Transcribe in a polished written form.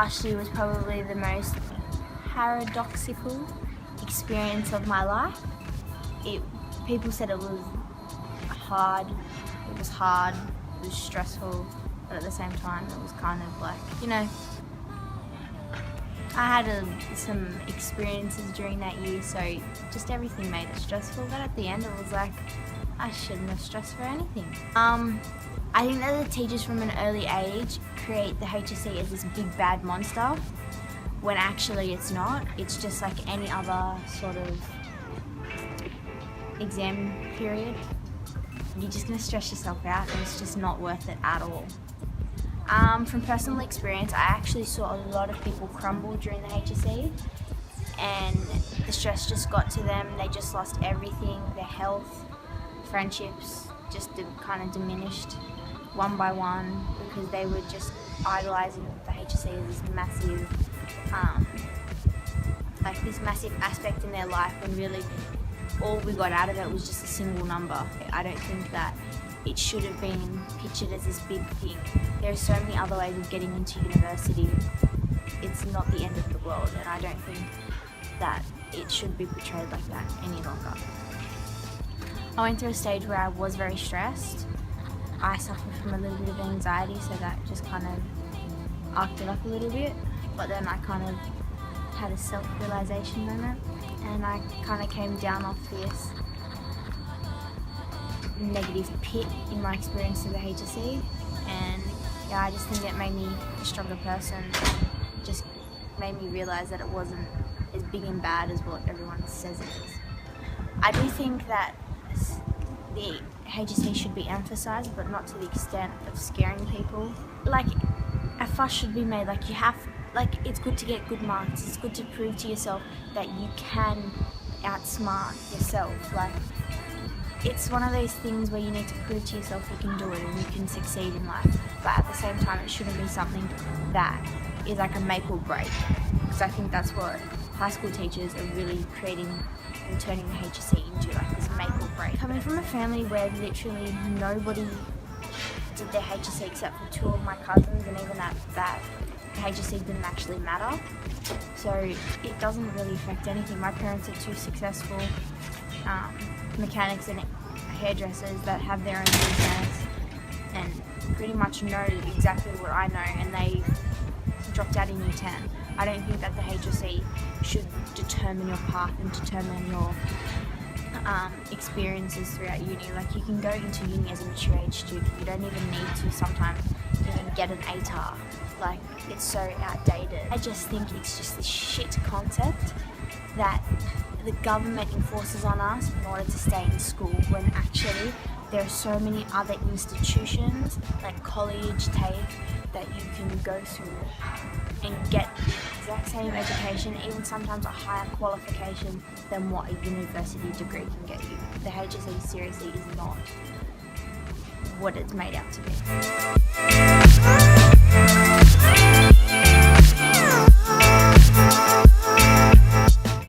last year was probably the most paradoxical experience of my life. People said it was hard, it was stressful, but at the same time it was kind of like, I had some experiences during that year, so just everything made it stressful, but at the end it was like, I shouldn't have stressed for anything. I think that the teachers from an early age create the HSC as this big bad monster, when actually it's not. It's just like any other sort of exam period. You're just going to stress yourself out and it's just not worth it at all. From personal experience, I actually saw a lot of people crumble during the HSC, and the stress just got to them. They just lost everything, their health, friendships just kind of diminished one by one, because they were just idolizing the HSC as this massive, this massive aspect in their life, when really all we got out of it was just a single number. I don't think that it should have been pictured as this big thing. There are so many other ways of getting into university. It's not the end of the world, and I don't think that it should be portrayed like that any longer. I went through a stage where I was very stressed. I suffered from a little bit of anxiety, so that just kind of arced it up a little bit. But then I kind of had a self-realization moment, and I kind of came down off this negative pit in my experience of the HSC, and I just think it made me a stronger person. It just made me realize that it wasn't as big and bad as what everyone says it is. I do think that the HSC should be emphasised, but not to the extent of scaring people. Like, a fuss should be made. It's good to get good marks. It's good to prove to yourself that you can outsmart yourself. It's one of those things where you need to prove to yourself you can do it and you can succeed in life. But at the same time, it shouldn't be something that is like a make or break. Because I think that's what high school teachers are really creating and turning the HSC into, this make or break. Coming from a family where literally nobody did their HSC except for two of my cousins, and even that the HSC didn't actually matter. So it doesn't really affect anything. My parents are two successful mechanics and hairdressers that have their own business and pretty much know exactly what I know, and they dropped out in year 10. I don't think that the HSC should determine your path and determine your experiences throughout uni. You can go into uni as a mature age student. You don't even need to sometimes even get an ATAR. It's so outdated. I just think it's just this shit concept that the government enforces on us in order to stay in school, when actually there are so many other institutions like college, TAFE, that you can go through and get the exact same education, even sometimes a higher qualification than what a university degree can get you. The HSC seriously is not what it's made out to be.